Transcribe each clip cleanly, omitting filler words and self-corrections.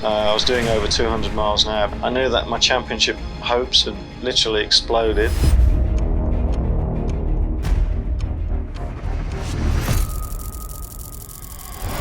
I was doing over 200 miles an hour. I knew that my championship hopes had literally exploded.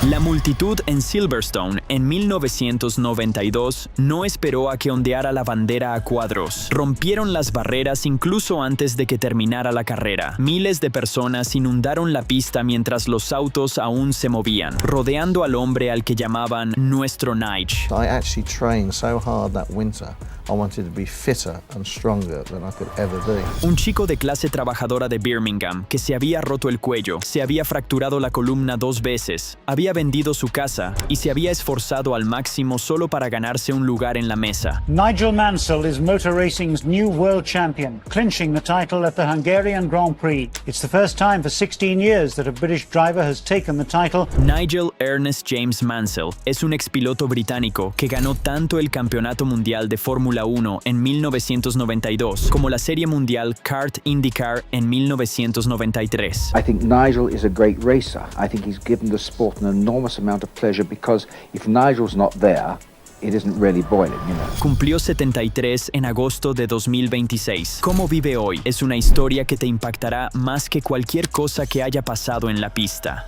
La multitud en Silverstone en 1992 no esperó a que ondeara la bandera a cuadros. Rompieron las barreras incluso antes de que terminara la carrera. Miles de personas inundaron la pista mientras los autos aún se movían, rodeando al hombre al que llamaban nuestro Nige. I actually trained so hard that winter. I wanted to be fitter and stronger than I could ever be. Un chico de clase trabajadora de Birmingham que se había roto el cuello, se había fracturado la columna 2 veces, había vendido su casa y se había esforzado al máximo solo para ganarse un lugar en la mesa. Nigel Mansell is motor racing's new world champion, clinching the title at the Hungarian Grand Prix. It's the first time for 16 years that a British driver has taken the title. Nigel Ernest James Mansell es un expiloto británico que ganó tanto el Campeonato Mundial de Fórmula 1 en 1992 como la Serie Mundial Kart IndyCar en 1993. I think Nigel is a great racer. I think he's given the sport an enormous amount of pleasure because if Nigel's not there, it isn't really boiling, you know. Cumplió 73 en agosto de 2026. Cómo vive hoy es una historia que te impactará más que cualquier cosa que haya pasado en la pista.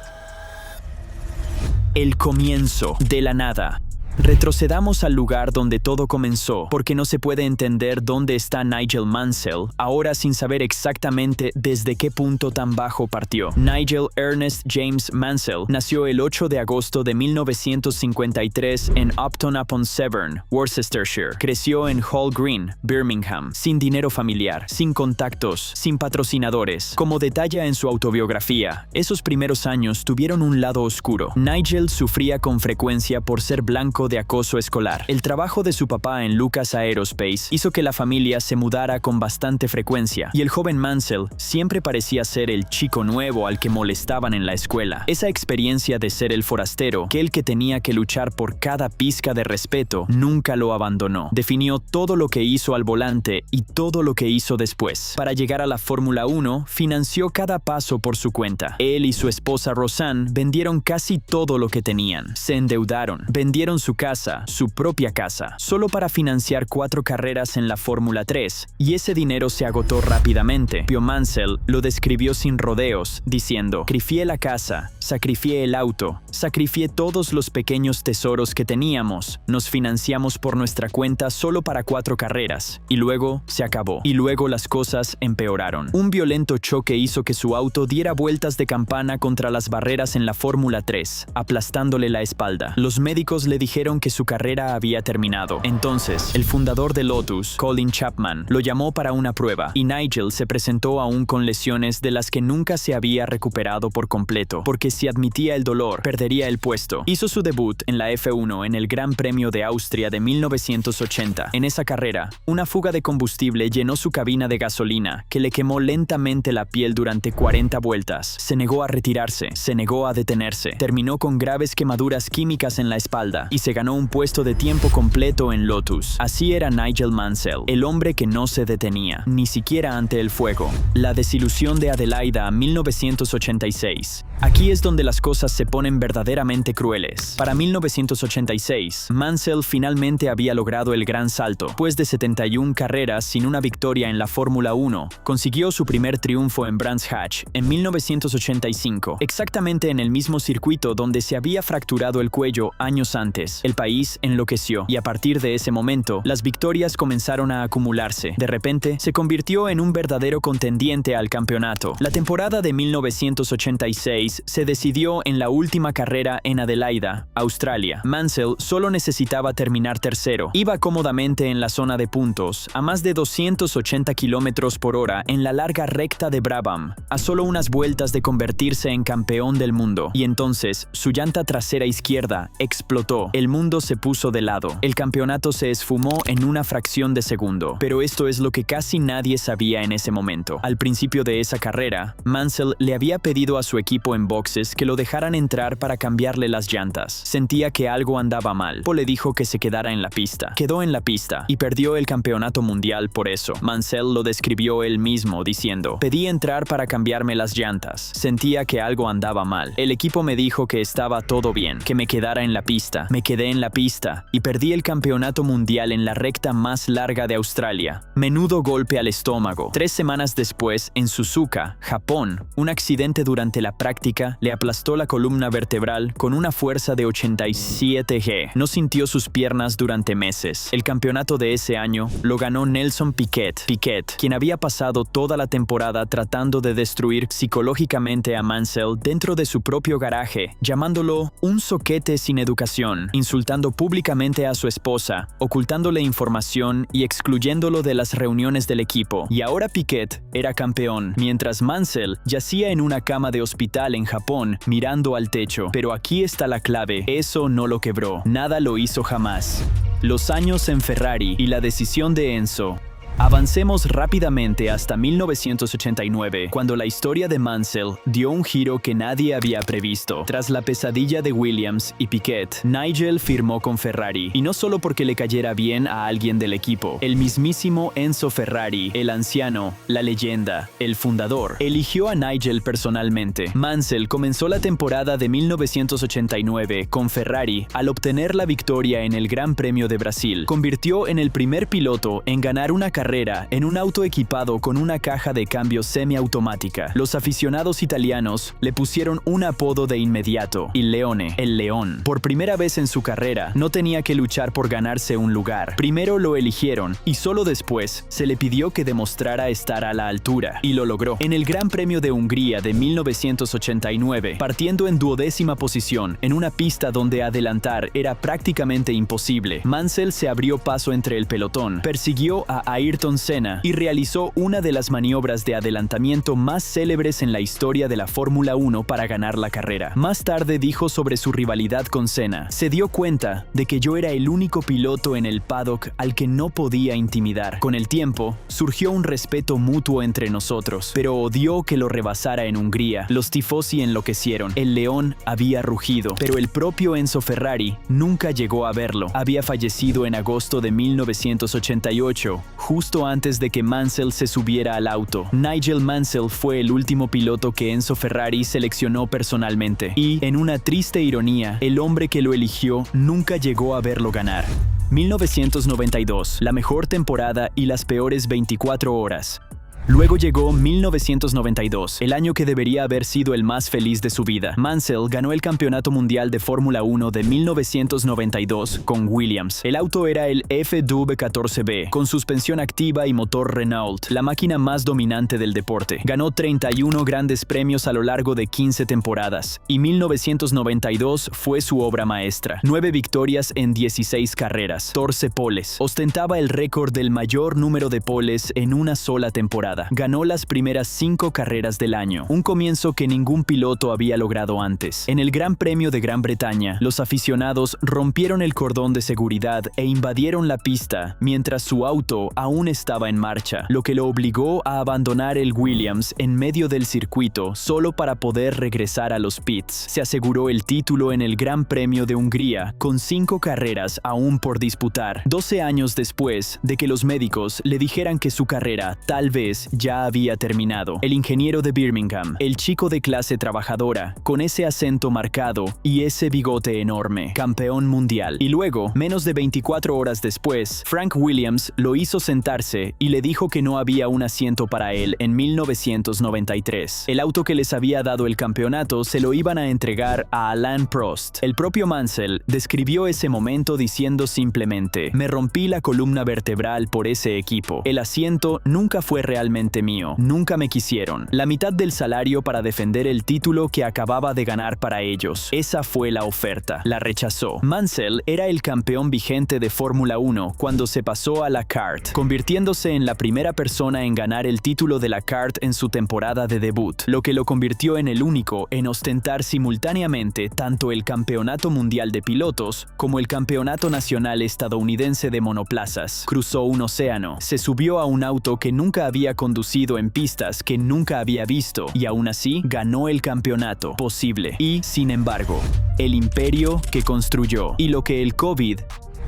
El comienzo de la nada. Retrocedamos al lugar donde todo comenzó, porque no se puede entender dónde está Nigel Mansell, ahora sin saber exactamente desde qué punto tan bajo partió. Nigel Ernest James Mansell nació el 8 de agosto de 1953 en Upton-upon-Severn, Worcestershire. Creció en Hall Green, Birmingham, sin dinero familiar, sin contactos, sin patrocinadores. Como detalla en su autobiografía, esos primeros años tuvieron un lado oscuro. Nigel sufría con frecuencia por ser blanco de acoso escolar. El trabajo de su papá en Lucas Aerospace hizo que la familia se mudara con bastante frecuencia, y el joven Mansell siempre parecía ser el chico nuevo al que molestaban en la escuela. Esa experiencia de ser el forastero, el que tenía que luchar por cada pizca de respeto, nunca lo abandonó. Definió todo lo que hizo al volante y todo lo que hizo después. Para llegar a la Fórmula 1, financió cada paso por su cuenta. Él y su esposa Rosanne vendieron casi todo lo que tenían. Se endeudaron, vendieron su casa, su propia casa, solo para financiar 4 carreras en la Fórmula 3, y ese dinero se agotó rápidamente. Pio Mansell lo describió sin rodeos, diciendo: sacrifié la casa, sacrifié el auto, sacrifié todos los pequeños tesoros que teníamos, nos financiamos por nuestra cuenta solo para 4 carreras, y luego se acabó. Y luego las cosas empeoraron. Un violento choque hizo que su auto diera vueltas de campana contra las barreras en la Fórmula 3, aplastándole la espalda. Los médicos le dijeron que su carrera había terminado. Entonces, el fundador de Lotus, Colin Chapman, lo llamó para una prueba, y Nigel se presentó aún con lesiones de las que nunca se había recuperado por completo, porque si admitía el dolor, perdería el puesto. Hizo su debut en la F1 en el Gran Premio de Austria de 1980. En esa carrera, una fuga de combustible llenó su cabina de gasolina, que le quemó lentamente la piel durante 40 vueltas. Se negó a retirarse, se negó a detenerse, terminó con graves quemaduras químicas en la espalda, y se ganó un puesto de tiempo completo en Lotus. Así era Nigel Mansell, el hombre que no se detenía, ni siquiera ante el fuego. La desilusión de Adelaida, 1986. Aquí es donde las cosas se ponen verdaderamente crueles. Para 1986, Mansell finalmente había logrado el gran salto. Después de 71 carreras sin una victoria en la Fórmula 1, consiguió su primer triunfo en Brands Hatch en 1985, exactamente en el mismo circuito donde se había fracturado el cuello años antes. El país enloqueció, y a partir de ese momento, las victorias comenzaron a acumularse. De repente, se convirtió en un verdadero contendiente al campeonato. La temporada de 1986 se decidió en la última carrera en Adelaida, Australia. Mansell solo necesitaba terminar tercero. Iba cómodamente en la zona de puntos, a más de 280 km/h en la larga recta de Brabham, a solo unas vueltas de convertirse en campeón del mundo. Y entonces, su llanta trasera izquierda explotó. El mundo se puso de lado. El campeonato se esfumó en una fracción de segundo. Pero esto es lo que casi nadie sabía en ese momento. Al principio de esa carrera, Mansell le había pedido a su equipo en boxes meses que lo dejaran entrar para cambiarle las llantas. Sentía que algo andaba mal. Paul le dijo que se quedara en la pista. Quedó en la pista y perdió el campeonato mundial por eso. Mansell lo describió él mismo diciendo: pedí entrar para cambiarme las llantas. Sentía que algo andaba mal. El equipo me dijo que estaba todo bien, que me quedara en la pista. Me quedé en la pista y perdí el campeonato mundial en la recta más larga de Australia. Menudo golpe al estómago. 3 semanas después, en Suzuka, Japón, un accidente durante la práctica le aplastó la columna vertebral con una fuerza de 87 G. No sintió sus piernas durante meses. El campeonato de ese año lo ganó Nelson Piquet. Piquet, quien había pasado toda la temporada tratando de destruir psicológicamente a Mansell dentro de su propio garaje, llamándolo un soquete sin educación, insultando públicamente a su esposa, ocultándole información y excluyéndolo de las reuniones del equipo. Y ahora Piquet era campeón, mientras Mansell yacía en una cama de hospital en Japón mirando al techo. Pero aquí está la clave: eso no lo quebró. Nada lo hizo jamás. Los años en Ferrari y la decisión de Enzo. Avancemos rápidamente hasta 1989, cuando la historia de Mansell dio un giro que nadie había previsto. Tras la pesadilla de Williams y Piquet, Nigel firmó con Ferrari, y no solo porque le cayera bien a alguien del equipo. El mismísimo Enzo Ferrari, el anciano, la leyenda, el fundador, eligió a Nigel personalmente. Mansell comenzó la temporada de 1989 con Ferrari al obtener la victoria en el Gran Premio de Brasil. Convirtió en el primer piloto en ganar una carrera en un auto equipado con una caja de cambio semiautomática. Los aficionados italianos le pusieron un apodo de inmediato: Il Leone, el león. Por primera vez en su carrera, no tenía que luchar por ganarse un lugar. Primero lo eligieron y solo después se le pidió que demostrara estar a la altura. Y lo logró. En el Gran Premio de Hungría de 1989, partiendo en 12ª posición, en una pista donde adelantar era prácticamente imposible, Mansell se abrió paso entre el pelotón, persiguió a Ayrton Senna y realizó una de las maniobras de adelantamiento más célebres en la historia de la Fórmula 1 para ganar la carrera. Más tarde dijo sobre su rivalidad con Senna: se dio cuenta de que yo era el único piloto en el paddock al que no podía intimidar. Con el tiempo, surgió un respeto mutuo entre nosotros, pero odió que lo rebasara en Hungría. Los tifosi enloquecieron. El león había rugido, pero el propio Enzo Ferrari nunca llegó a verlo. Había fallecido en agosto de 1988, justo antes de que Mansell se subiera al auto. Nigel Mansell fue el último piloto que Enzo Ferrari seleccionó personalmente, y, en una triste ironía, el hombre que lo eligió nunca llegó a verlo ganar. 1992, la mejor temporada y las peores 24 horas. Luego llegó 1992, el año que debería haber sido el más feliz de su vida. Mansell ganó el Campeonato Mundial de Fórmula 1 de 1992 con Williams. El auto era el FW14B, con suspensión activa y motor Renault, la máquina más dominante del deporte. Ganó 31 grandes premios a lo largo de 15 temporadas, y 1992 fue su obra maestra. 9 victorias en 16 carreras, 14 poles. Ostentaba el récord del mayor número de poles en una sola temporada. Ganó las primeras 5 carreras del año, un comienzo que ningún piloto había logrado antes. En el Gran Premio de Gran Bretaña, los aficionados rompieron el cordón de seguridad e invadieron la pista mientras su auto aún estaba en marcha, lo que lo obligó a abandonar el Williams en medio del circuito solo para poder regresar a los pits. Se aseguró el título en el Gran Premio de Hungría con 5 carreras aún por disputar, 12 años después de que los médicos le dijeran que su carrera tal vez ya había terminado. El ingeniero de Birmingham, el chico de clase trabajadora, con ese acento marcado y ese bigote enorme, campeón mundial. Y luego, menos de 24 horas después, Frank Williams lo hizo sentarse y le dijo que no había un asiento para él en 1993. El auto que les había dado el campeonato se lo iban a entregar a Alain Prost. El propio Mansell describió ese momento diciendo simplemente: me rompí la columna vertebral por ese equipo. El asiento nunca fue realmente mío. Nunca me quisieron. La mitad del salario para defender el título que acababa de ganar para ellos. Esa fue la oferta. La rechazó. Mansell era el campeón vigente de Fórmula 1 cuando se pasó a la kart, convirtiéndose en la primera persona en ganar el título de la kart en su temporada de debut, lo que lo convirtió en el único en ostentar simultáneamente tanto el Campeonato Mundial de Pilotos como el Campeonato Nacional Estadounidense de Monoplazas. Cruzó un océano. Se subió a un auto que nunca había conducido en pistas que nunca había visto y aún así ganó el campeonato posible. Y, sin embargo, el imperio que construyó y lo que el COVID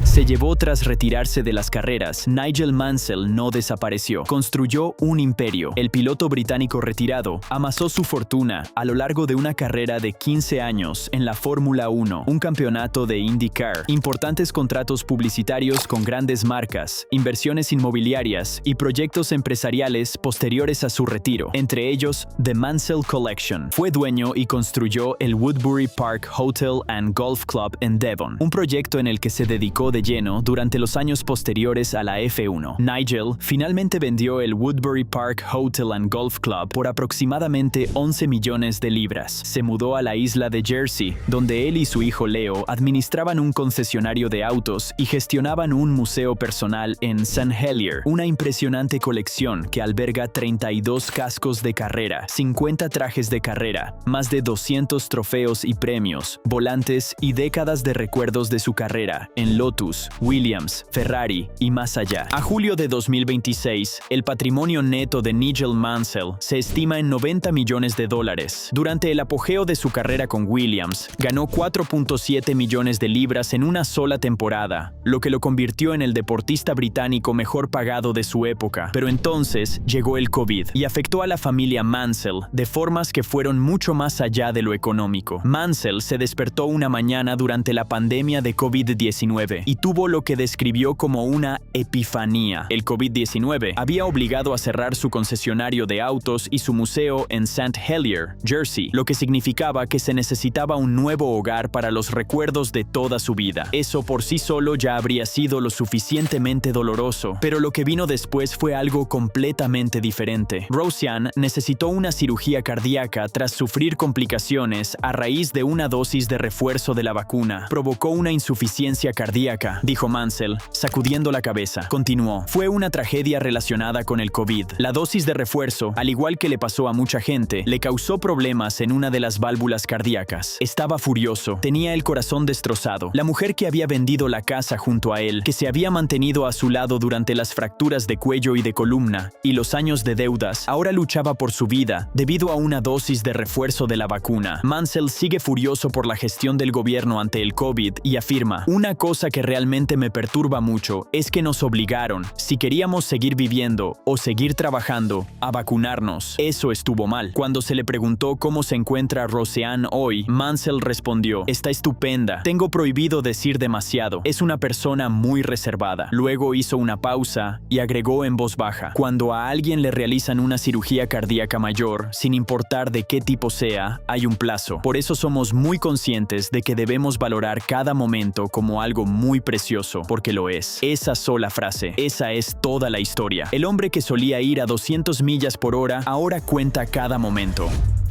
se llevó tras retirarse de las carreras, Nigel Mansell no desapareció. Construyó un imperio. El piloto británico retirado amasó su fortuna a lo largo de una carrera de 15 años en la Fórmula 1, un campeonato de IndyCar, importantes contratos publicitarios con grandes marcas, inversiones inmobiliarias y proyectos empresariales posteriores a su retiro, entre ellos The Mansell Collection. Fue dueño y construyó el Woodbury Park Hotel and Golf Club en Devon, un proyecto en el que se dedicó de lleno durante los años posteriores a la F1. Nigel finalmente vendió el Woodbury Park Hotel and Golf Club por aproximadamente 11 millones de libras. Se mudó a la isla de Jersey, donde él y su hijo Leo administraban un concesionario de autos y gestionaban un museo personal en St. Helier, una impresionante colección que alberga 32 cascos de carrera, 50 trajes de carrera, más de 200 trofeos y premios, volantes y décadas de recuerdos de su carrera en Lotus, Williams, Ferrari y más allá. A julio de 2026, el patrimonio neto de Nigel Mansell se estima en $90 millones. Durante el apogeo de su carrera con Williams, ganó 4.7 millones de libras en una sola temporada, lo que lo convirtió en el deportista británico mejor pagado de su época. Pero entonces llegó el COVID y afectó a la familia Mansell de formas que fueron mucho más allá de lo económico. Mansell se despertó una mañana durante la pandemia de COVID-19 y tuvo lo que describió como una epifanía. El COVID-19 había obligado a cerrar su concesionario de autos y su museo en St. Helier, Jersey, lo que significaba que se necesitaba un nuevo hogar para los recuerdos de toda su vida. Eso por sí solo ya habría sido lo suficientemente doloroso, pero lo que vino después fue algo completamente diferente. Roseanne necesitó una cirugía cardíaca tras sufrir complicaciones a raíz de una dosis de refuerzo de la vacuna. Provocó una insuficiencia cardíaca, dijo Mansell, sacudiendo la cabeza. Continuó: fue una tragedia relacionada con el COVID. La dosis de refuerzo, al igual que le pasó a mucha gente, le causó problemas en una de las válvulas cardíacas. Estaba furioso, tenía el corazón destrozado. La mujer que había vendido la casa junto a él, que se había mantenido a su lado durante las fracturas de cuello y de columna, y los años de deudas, ahora luchaba por su vida debido a una dosis de refuerzo de la vacuna. Mansell sigue furioso por la gestión del gobierno ante el COVID y afirma: una cosa que realmente me perturba mucho es que nos obligaron, si queríamos seguir viviendo o seguir trabajando, a vacunarnos. Eso estuvo mal. Cuando se le preguntó cómo se encuentra Roseanne hoy, Mansell respondió: está estupenda. Tengo prohibido decir demasiado. Es una persona muy reservada. Luego hizo una pausa y agregó en voz baja: cuando a alguien le realizan una cirugía cardíaca mayor, sin importar de qué tipo sea, hay un plazo. Por eso somos muy conscientes de que debemos valorar cada momento como algo muy precioso, porque lo es. Esa sola frase, esa es toda la historia. El hombre que solía ir a 200 millas por hora, ahora cuenta cada momento.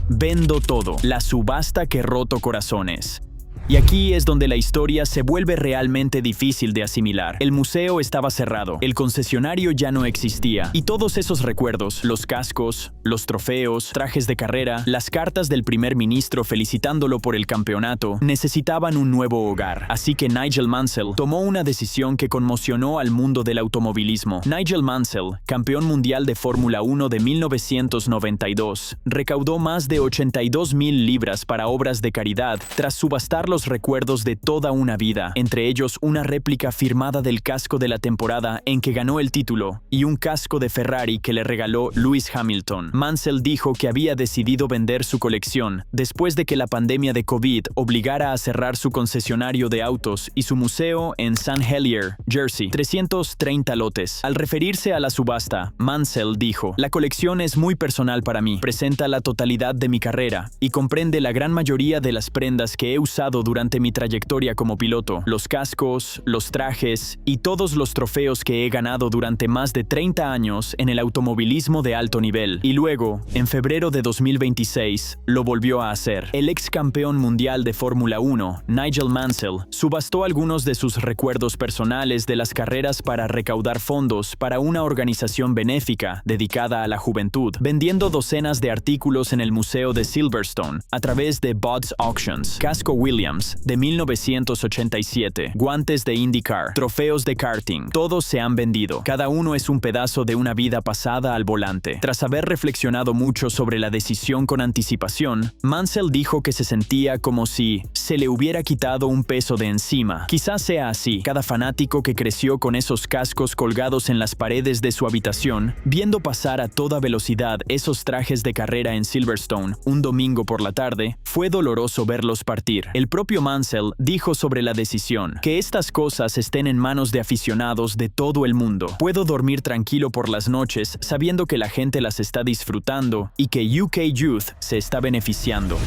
Vendo todo. La subasta que roto corazones. Y aquí es donde la historia se vuelve realmente difícil de asimilar. El museo estaba cerrado, el concesionario ya no existía, y todos esos recuerdos, los cascos, los trofeos, trajes de carrera, las cartas del primer ministro felicitándolo por el campeonato, necesitaban un nuevo hogar. Así que Nigel Mansell tomó una decisión que conmocionó al mundo del automovilismo. Nigel Mansell, campeón mundial de Fórmula 1 de 1992, recaudó más de 82,000 libras para obras de caridad tras subastar los recuerdos de toda una vida, entre ellos una réplica firmada del casco de la temporada en que ganó el título y un casco de Ferrari que le regaló Lewis Hamilton. Mansell dijo que había decidido vender su colección después de que la pandemia de COVID obligara a cerrar su concesionario de autos y su museo en St. Helier, Jersey. 330 lotes. Al referirse a la subasta, Mansell dijo: la colección es muy personal para mí, presenta la totalidad de mi carrera y comprende la gran mayoría de las prendas que he usado durante mi trayectoria como piloto, los cascos, los trajes y todos los trofeos que he ganado durante más de 30 años en el automovilismo de alto nivel. Y luego, en febrero de 2026, lo volvió a hacer. El ex campeón mundial de Fórmula 1, Nigel Mansell, subastó algunos de sus recuerdos personales de las carreras para recaudar fondos para una organización benéfica dedicada a la juventud, vendiendo docenas de artículos en el Museo de Silverstone a través de Bud's Auctions. Casco Williams, Williams, de 1987, guantes de IndyCar, trofeos de karting, todos se han vendido. Cada uno es un pedazo de una vida pasada al volante. Tras haber reflexionado mucho sobre la decisión con anticipación, Mansell dijo que se sentía como si se le hubiera quitado un peso de encima. Quizás sea así. Cada fanático que creció con esos cascos colgados en las paredes de su habitación, viendo pasar a toda velocidad esos trajes de carrera en Silverstone un domingo por la tarde, fue doloroso verlos partir. El propio Mansell dijo sobre la decisión: que estas cosas estén en manos de aficionados de todo el mundo. Puedo dormir tranquilo por las noches sabiendo que la gente las está disfrutando y que UK Youth se está beneficiando.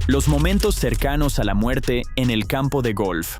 Los momentos cercanos a la muerte en el campo de golf.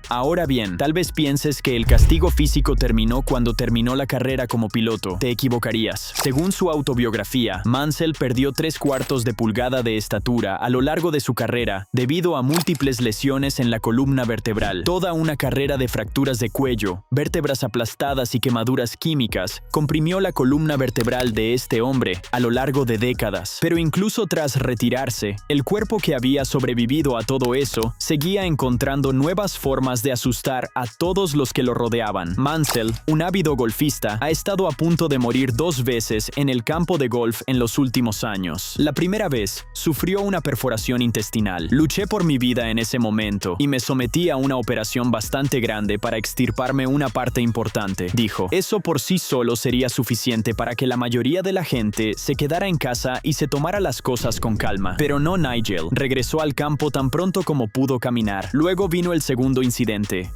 Ahora bien, tal vez pienses que el castigo físico terminó cuando terminó la carrera como piloto. Te equivocarías. Según su autobiografía, Mansell perdió 3/4 de pulgada de estatura a lo largo de su carrera debido a múltiples lesiones en la columna vertebral. Toda una carrera de fracturas de cuello, vértebras aplastadas y quemaduras químicas comprimió la columna vertebral de este hombre a lo largo de décadas. Pero incluso tras retirarse, el cuerpo que había sobrevivido a todo eso seguía encontrando nuevas formas de asustar a todos los que lo rodeaban. Mansell, un ávido golfista, ha estado a punto de morir 2 veces en el campo de golf en los últimos años. La primera vez, sufrió una perforación intestinal. Luché por mi vida en ese momento y me sometí a una operación bastante grande para extirparme una parte importante, dijo. Eso por sí solo sería suficiente para que la mayoría de la gente se quedara en casa y se tomara las cosas con calma. Pero no Nigel. Regresó al campo tan pronto como pudo caminar. Luego vino el segundo incidente.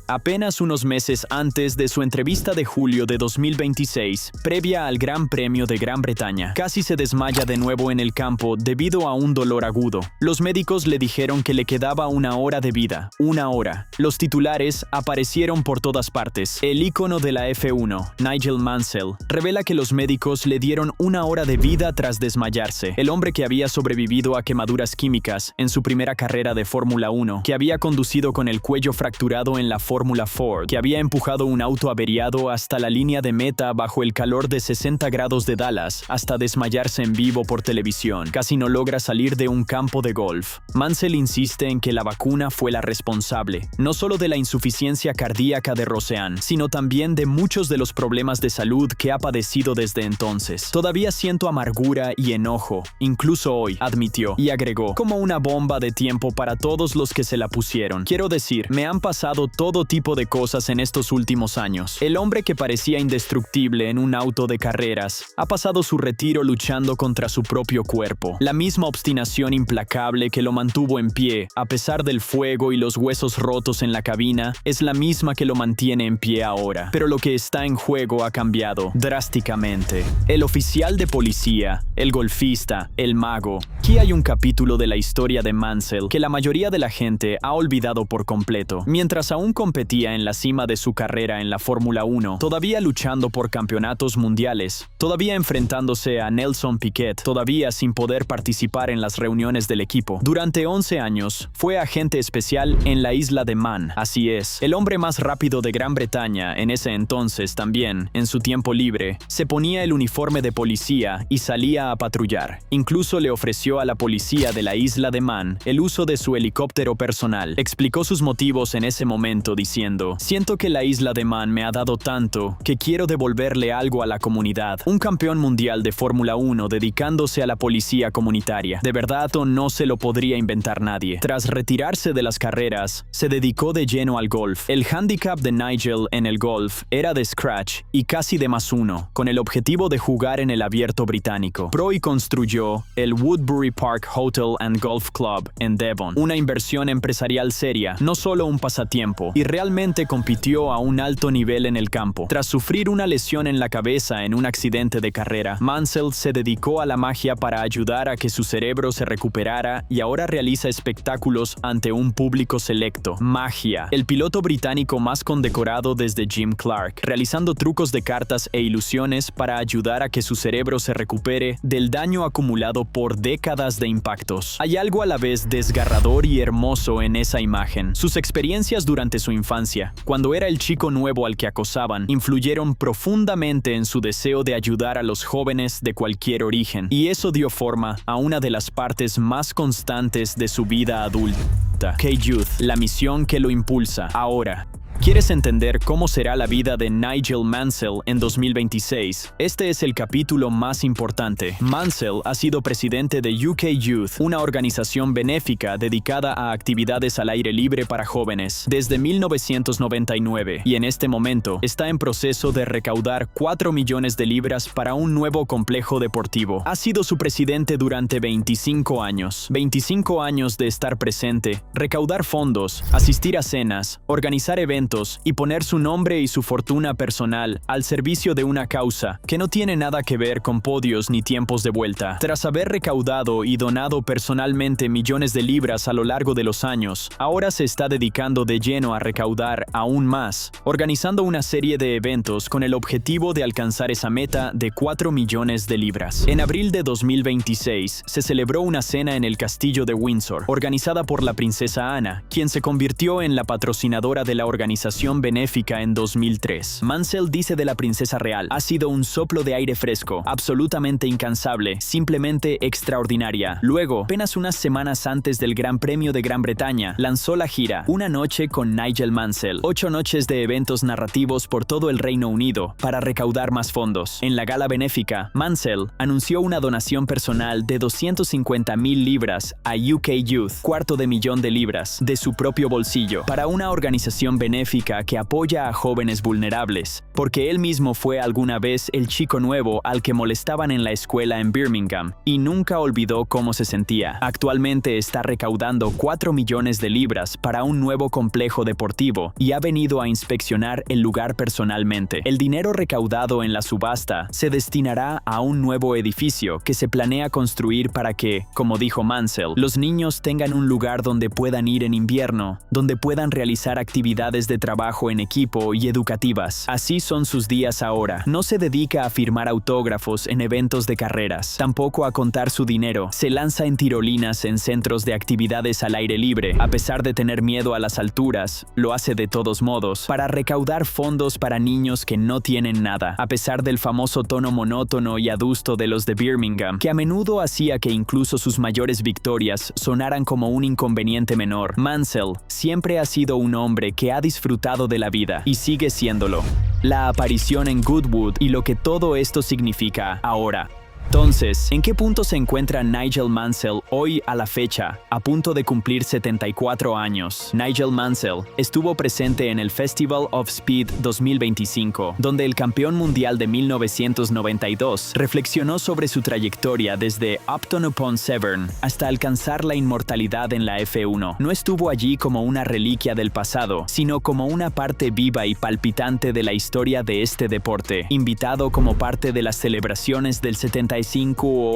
Apenas unos meses antes de su entrevista de julio de 2026, previa al Gran Premio de Gran Bretaña, casi se desmaya de nuevo en el campo debido a un dolor agudo. Los médicos le dijeron que le quedaba 1 hora de vida. 1 hora. Los titulares aparecieron por todas partes. El ícono de la F1, Nigel Mansell, revela que los médicos le dieron 1 hora de vida tras desmayarse. El hombre que había sobrevivido a quemaduras químicas en su primera carrera de Fórmula 1, que había conducido con el cuello fracturado en la Fórmula Ford, que había empujado un auto averiado hasta la línea de meta bajo el calor de 60 grados de Dallas hasta desmayarse en vivo por televisión. Casi no logra salir de un campo de golf. Mansell insiste en que la vacuna fue la responsable, no solo de la insuficiencia cardíaca de Roseanne, sino también de muchos de los problemas de salud que ha padecido desde entonces. Todavía siento amargura y enojo, incluso hoy, admitió, y agregó, como una bomba de tiempo para todos los que se la pusieron. Quiero decir, me han pasado todo tipo de cosas en estos últimos años. El hombre que parecía indestructible en un auto de carreras ha pasado su retiro luchando contra su propio cuerpo. La misma obstinación implacable que lo mantuvo en pie, a pesar del fuego y los huesos rotos en la cabina, es la misma que lo mantiene en pie ahora. Pero lo que está en juego ha cambiado drásticamente. El oficial de policía, el golfista, el mago. Aquí hay un capítulo de la historia de Mansell que la mayoría de la gente ha olvidado por completo. Mientras aún competía en la cima de su carrera en la Fórmula 1, todavía luchando por campeonatos mundiales, todavía enfrentándose a Nelson Piquet, todavía sin poder participar en las reuniones del equipo. Durante 11 años, fue agente especial en la isla de Man. Así es, el hombre más rápido de Gran Bretaña en ese entonces también, en su tiempo libre, se ponía el uniforme de policía y salía a patrullar. Incluso le ofreció a la policía de la isla de Man el uso de su helicóptero personal. Explicó sus motivos en ese momento diciendo: siento que la isla de Man me ha dado tanto que quiero devolverle algo a la comunidad. Un campeón mundial de Fórmula 1 dedicándose a la policía comunitaria. De verdad, no se lo podría inventar nadie. Tras retirarse de las carreras, se dedicó de lleno al golf. El handicap de Nigel en el golf era de scratch y casi de +1, con el objetivo de jugar en el abierto británico. Pro y construyó el Woodbury Park Hotel and Golf Club en Devon, una inversión empresarial seria, no solo un pasatiempo, y realmente compitió a un alto nivel en el campo. Tras sufrir una lesión en la cabeza en un accidente de carrera, Mansell se dedicó a la magia para ayudar a que su cerebro se recuperara y ahora realiza espectáculos ante un público selecto. Magia. El piloto británico más condecorado desde Jim Clark, realizando trucos de cartas e ilusiones para ayudar a que su cerebro se recupere del daño acumulado por décadas de impactos. Hay algo a la vez desgarrador y hermoso en esa imagen. Sus experiencias historias durante su infancia, cuando era el chico nuevo al que acosaban, influyeron profundamente en su deseo de ayudar a los jóvenes de cualquier origen, y eso dio forma a una de las partes más constantes de su vida adulta, K-Youth, la misión que lo impulsa. Ahora, ¿quieres entender cómo será la vida de Nigel Mansell en 2026? Este es el capítulo más importante. Mansell ha sido presidente de UK Youth, una organización benéfica dedicada a actividades al aire libre para jóvenes, desde 1999, y en este momento está en proceso de recaudar 4 millones de libras para un nuevo complejo deportivo. Ha sido su presidente durante 25 años. 25 años de estar presente, recaudar fondos, asistir a cenas, organizar eventos y poner su nombre y su fortuna personal al servicio de una causa que no tiene nada que ver con podios ni tiempos de vuelta. Tras haber recaudado y donado personalmente millones de libras a lo largo de los años, ahora se está dedicando de lleno a recaudar aún más, organizando una serie de eventos con el objetivo de alcanzar esa meta de 4 millones de libras. En abril de 2026 se celebró una cena en el castillo de Windsor, organizada por la princesa Ana, quien se convirtió en la patrocinadora de la organización benéfica en 2003. Mansell dice de la princesa real: ha sido un soplo de aire fresco, absolutamente incansable, simplemente extraordinaria. Luego, apenas unas semanas antes del Gran Premio de Gran Bretaña, lanzó la gira Una noche con Nigel Mansell, 8 noches de eventos narrativos por todo el Reino Unido para recaudar más fondos. En la gala benéfica, Mansell anunció una donación personal de 250,000 libras a UK Youth, $250,000 de libras, de su propio bolsillo, para una organización benéfica que apoya a jóvenes vulnerables, porque él mismo fue alguna vez el chico nuevo al que molestaban en la escuela en Birmingham y nunca olvidó cómo se sentía. Actualmente está recaudando 4 millones de libras para un nuevo complejo deportivo y ha venido a inspeccionar el lugar personalmente. El dinero recaudado en la subasta se destinará a un nuevo edificio que se planea construir para que, como dijo Mansell, los niños tengan un lugar donde puedan ir en invierno, donde puedan realizar actividades de trabajo en equipo y educativas. Así son sus días ahora. No se dedica a firmar autógrafos en eventos de carreras, tampoco a contar su dinero. Se lanza en tirolinas en centros de actividades al aire libre. A pesar de tener miedo a las alturas, lo hace de todos modos, para recaudar fondos para niños que no tienen nada. A pesar del famoso tono monótono y adusto de los de Birmingham, que a menudo hacía que incluso sus mayores victorias sonaran como un inconveniente menor, Mansell siempre ha sido un hombre que ha disfrutado de la vida y sigue siéndolo. La aparición en Goodwood y lo que todo esto significa ahora. Entonces, ¿en qué punto se encuentra Nigel Mansell hoy a la fecha, a punto de cumplir 74 años? Nigel Mansell estuvo presente en el Festival of Speed 2025, donde el campeón mundial de 1992 reflexionó sobre su trayectoria desde Upton-upon-Severn hasta alcanzar la inmortalidad en la F1. No estuvo allí como una reliquia del pasado, sino como una parte viva y palpitante de la historia de este deporte, invitado como parte de las celebraciones del 75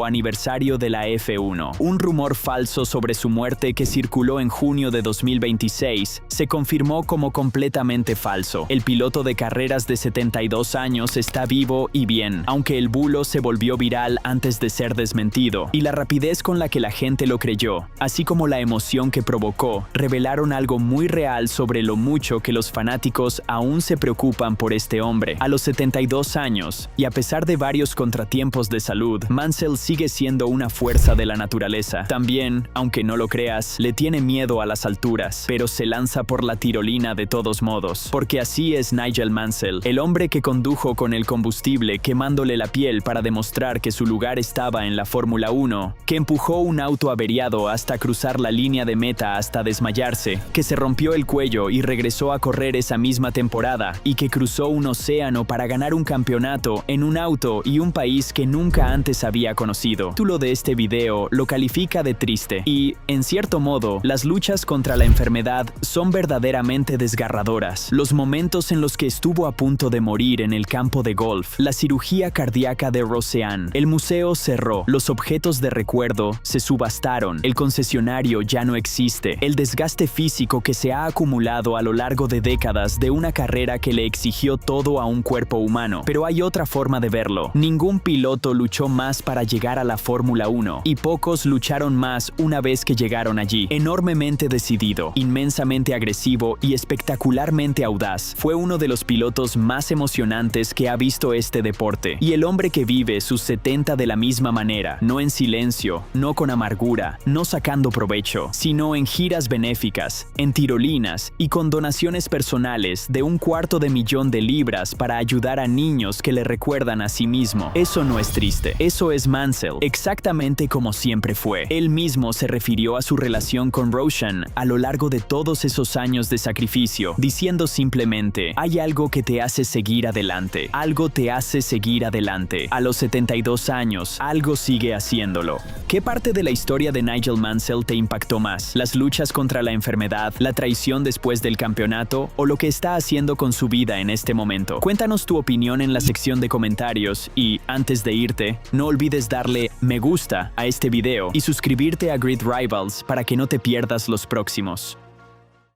aniversario de la F1. Un rumor falso sobre su muerte que circuló en junio de 2026 se confirmó como completamente falso. El piloto de carreras de 72 años está vivo y bien, aunque el bulo se volvió viral antes de ser desmentido, y la rapidez con la que la gente lo creyó, así como la emoción que provocó, revelaron algo muy real sobre lo mucho que los fanáticos aún se preocupan por este hombre. A los 72 años, y a pesar de varios contratiempos de salud, Mansell sigue siendo una fuerza de la naturaleza. También, aunque no lo creas, le tiene miedo a las alturas, pero se lanza por la tirolina de todos modos, porque así es Nigel Mansell, el hombre que condujo con el combustible quemándole la piel para demostrar que su lugar estaba en la Fórmula 1, que empujó un auto averiado hasta cruzar la línea de meta hasta desmayarse, que se rompió el cuello y regresó a correr esa misma temporada, y que cruzó un océano para ganar un campeonato en un auto y un país que nunca antes había conocido. El título de este video lo califica de triste y, en cierto modo, las luchas contra la enfermedad son verdaderamente desgarradoras. Los momentos en los que estuvo a punto de morir en el campo de golf, la cirugía cardíaca de Roseanne, el museo cerró, los objetos de recuerdo se subastaron, el concesionario ya no existe, el desgaste físico que se ha acumulado a lo largo de décadas de una carrera que le exigió todo a un cuerpo humano. Pero hay otra forma de verlo. Ningún piloto luchó más para llegar a la Fórmula 1 y pocos lucharon más una vez que llegaron allí. Enormemente decidido, inmensamente agresivo y espectacularmente audaz, fue uno de los pilotos más emocionantes que ha visto este deporte. Y el hombre que vive sus 70 de la misma manera, no en silencio, no con amargura, no sacando provecho, sino en giras benéficas, en tirolinas y con donaciones personales de $250,000 para ayudar a niños que le recuerdan a sí mismo. Eso no es triste, eso es Mansell, exactamente como siempre fue. Él mismo se refirió a su relación con Roshan a lo largo de todos esos años de sacrificio, diciendo simplemente: hay algo que te hace seguir adelante, algo te hace seguir adelante. A los 72 años, algo sigue haciéndolo. ¿Qué parte de la historia de Nigel Mansell te impactó más? ¿Las luchas contra la enfermedad, la traición después del campeonato o lo que está haciendo con su vida en este momento? Cuéntanos tu opinión en la sección de comentarios y, antes de irte, no olvides darle me gusta a este video y suscribirte a Grid Rivals para que no te pierdas los próximos.